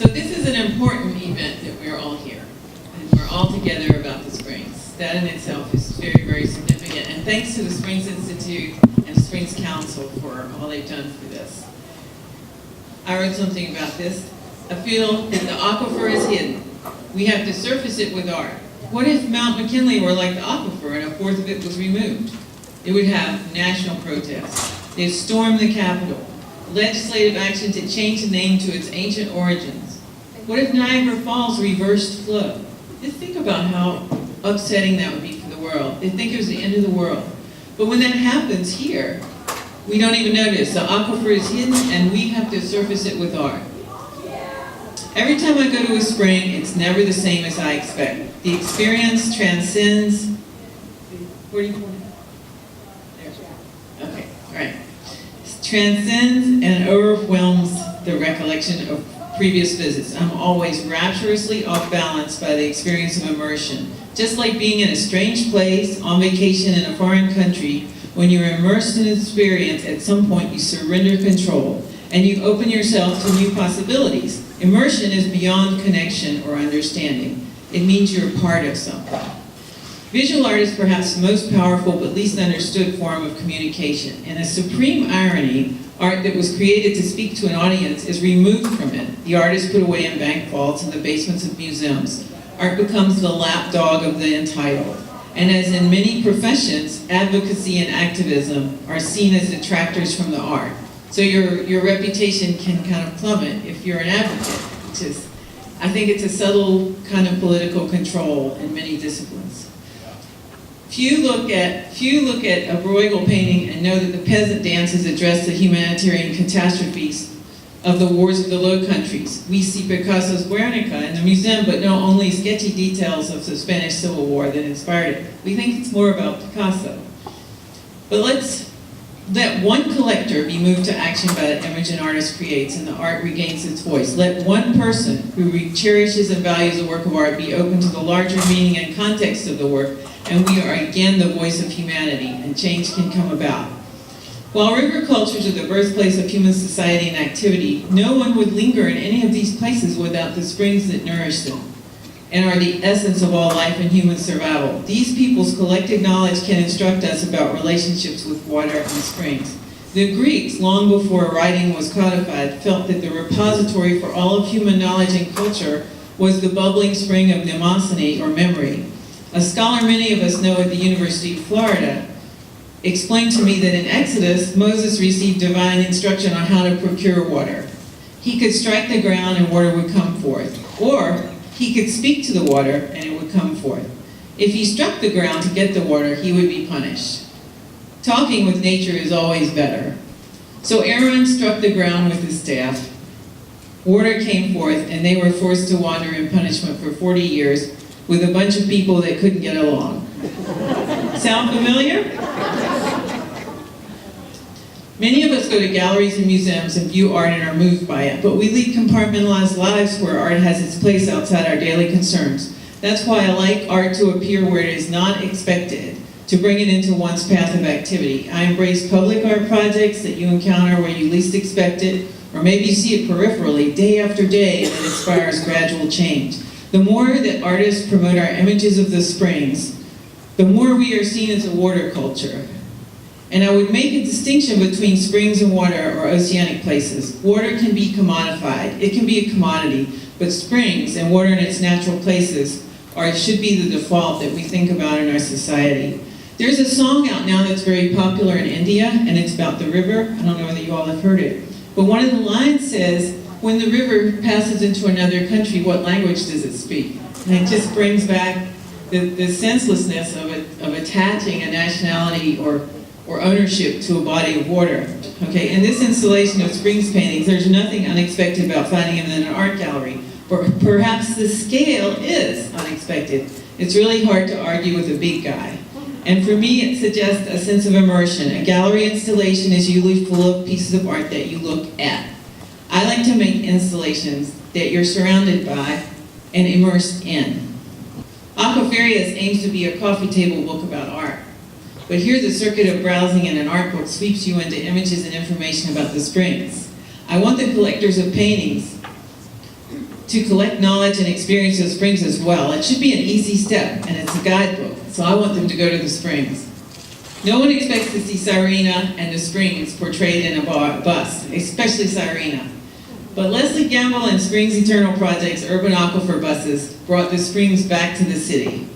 So this is an important event that we're all here, and we're all together about the Springs. That in itself is very, very significant, and thanks to the Springs Institute and Springs Council for all they've done for this. I wrote something about this. I feel that the aquifer is hidden. We have to surface it with art. What if Mount McKinley were like the aquifer and a fourth of it was removed? It would have national protests. They'd storm the Capitol. Legislative action to change the name to its ancient origins. What if Niagara Falls reversed flow? Just think about how upsetting that would be for the world. They think it was the end of the world. But when that happens here, we don't even notice. The aquifer is hidden and we have to surface it with art. Every time I go to a spring, it's never the same as I expect. The experience transcends, where do you point? There. Okay, all right. Transcends and overwhelms the recollection of previous visits. I'm always rapturously off balance by the experience of immersion. Just like being in a strange place, on vacation in a foreign country, when you're immersed in an experience, at some point you surrender control and you open yourself to new possibilities. Immersion is beyond connection or understanding. It means you're part of something. Visual art is perhaps the most powerful but least understood form of communication. In a supreme irony, art that was created to speak to an audience is removed from it. The art is put away in bank vaults and the basements of museums. Art becomes the lapdog of the entitled. And as in many professions, advocacy and activism are seen as detractors from the art. So your reputation can kind of plummet if you're an advocate, which is, I think it's a subtle kind of political control in many disciplines. Few look at a Bruegel painting and know that the peasant dances address the humanitarian catastrophes of the wars of the Low Countries. We see Picasso's Guernica in the museum, but know only sketchy details of the Spanish Civil War that inspired it. We think it's more about Picasso. But let's let one collector be moved to action by the image an artist creates and the art regains its voice. Let one person who cherishes and values a work of art be open to the larger meaning and context of the work, and we are again the voice of humanity, and change can come about. While river cultures are the birthplace of human society and activity, no one would linger in any of these places without the springs that nourish them and are the essence of all life and human survival. These people's collective knowledge can instruct us about relationships with water and springs. The Greeks, long before writing was codified, felt that the repository for all of human knowledge and culture was the bubbling spring of mnemosyne, or memory. A scholar many of us know at the University of Florida explained to me that in Exodus, Moses received divine instruction on how to procure water. He could strike the ground and water would come forth, or he could speak to the water and it would come forth. If he struck the ground to get the water, he would be punished. Talking with nature is always better. So Aaron struck the ground with his staff. Water came forth, and they were forced to wander in punishment for 40 years with a bunch of people that couldn't get along. Sound familiar? Many of us go to galleries and museums and view art and are moved by it, but we lead compartmentalized lives where art has its place outside our daily concerns. That's why I like art to appear where it is not expected, to bring it into one's path of activity. I embrace public art projects that you encounter where you least expect it, or maybe you see it peripherally day after day, and it inspires gradual change. The more that artists promote our images of the springs, the more we are seen as a water culture. And I would make a distinction between springs and water or oceanic places. Water can be commodified, it can be a commodity, but springs and water in its natural places should be the default that we think about in our society. There's a song out now that's very popular in India, and it's about the river. I don't know whether you all have heard it. But one of the lines says, when the river passes into another country, what language does it speak? And it just brings back the senselessness of attaching a nationality or ownership to a body of water. Okay, in this installation of Springs paintings, there's nothing unexpected about finding them in an art gallery. Or perhaps the scale is unexpected. It's really hard to argue with a big guy. And for me, it suggests a sense of immersion. A gallery installation is usually full of pieces of art that you look at. I like to make installations that you're surrounded by and immersed in. Aquaferias aims to be a coffee table book about art. But here the circuit of browsing in an art book sweeps you into images and information about the springs. I want the collectors of paintings to collect knowledge and experience of springs as well. It should be an easy step, and it's a guidebook, so I want them to go to the springs. No one expects to see Sirena and the springs portrayed in a bus, especially Sirena. But Leslie Gamble and Springs Eternal Project's urban aquifer buses brought the springs back to the city.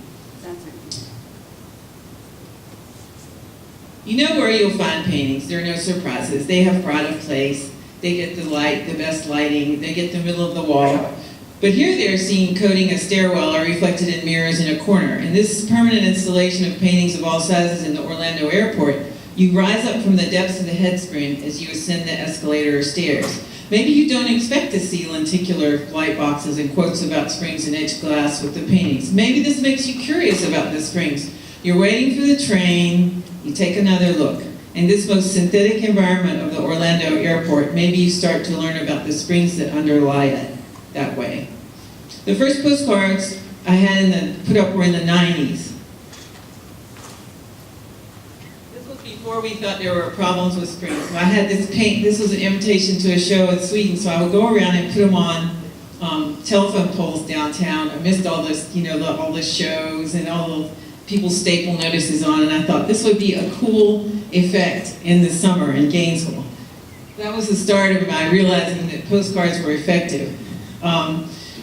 You know where you'll find paintings. There are no surprises. They have pride of place. They get the light, the best lighting. They get the middle of the wall. But here they're seen coating a stairwell or reflected in mirrors in a corner. And this permanent installation of paintings of all sizes in the Orlando airport, you rise up from the depths of the headspring as you ascend the escalator or stairs. Maybe you don't expect to see lenticular light boxes and quotes about springs and edged glass with the paintings. Maybe this makes you curious about the springs. You're waiting for the train, you take another look. In this most synthetic environment of the Orlando airport, maybe you start to learn about the springs that underlie it that way. The first postcards I had put up were in the 90s. This was before we thought there were problems with springs. So I had this paint, this was an invitation to a show in Sweden, so I would go around and put them on telephone poles downtown. I missed all this, all the shows and all the people staple notices on, and I thought this would be a cool effect in the summer in Gainesville. That was the start of my realizing that postcards were effective.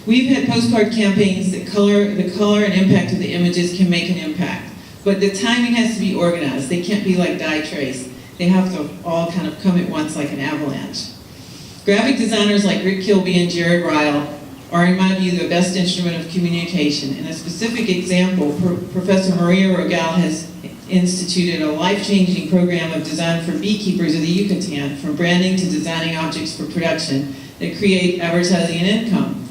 We've had postcard campaigns that the color and impact of the images can make an impact, but the timing has to be organized. They can't be like die trace. They have to all kind of come at once like an avalanche. Graphic designers like Rick Kilby and Jared Ryle are, in my view, the best instrument of communication. In a specific example, Professor Maria Rogal has instituted a life-changing program of design for beekeepers of the Yucatan, from branding to designing objects for production that create advertising and income.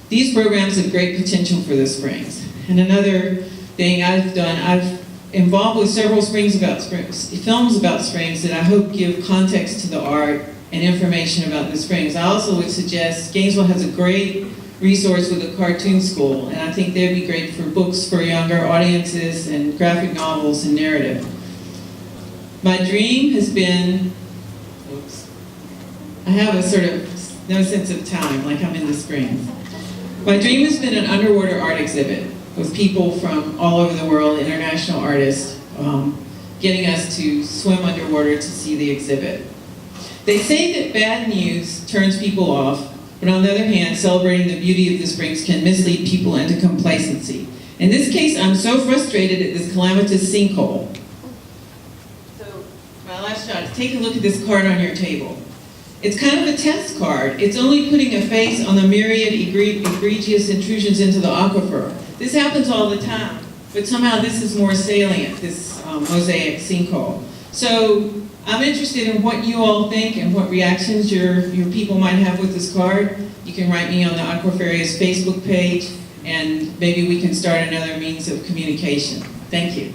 These programs have great potential for the springs. And another thing I've done, I've involved with several films about springs that I hope give context to the art and information about the springs. I also would suggest Gainesville has a great resource with a cartoon school, and I think they'd be great for books for younger audiences and graphic novels and narrative. My dream has been, I have a sort of no sense of time, like I'm in the springs. My dream has been an underwater art exhibit with people from all over the world, international artists, getting us to swim underwater to see the exhibit. They say that bad news turns people off, but on the other hand, celebrating the beauty of the springs can mislead people into complacency. In this case, I'm so frustrated at this calamitous sinkhole. So, my last shot, take a look at this card on your table. It's kind of a test card. It's only putting a face on the myriad egregious intrusions into the aquifer. This happens all the time, but somehow this is more salient, this mosaic sinkhole. So I'm interested in what you all think and what reactions your people might have with this card. You can write me on the Aquiferia's Facebook page, and maybe we can start another means of communication. Thank you.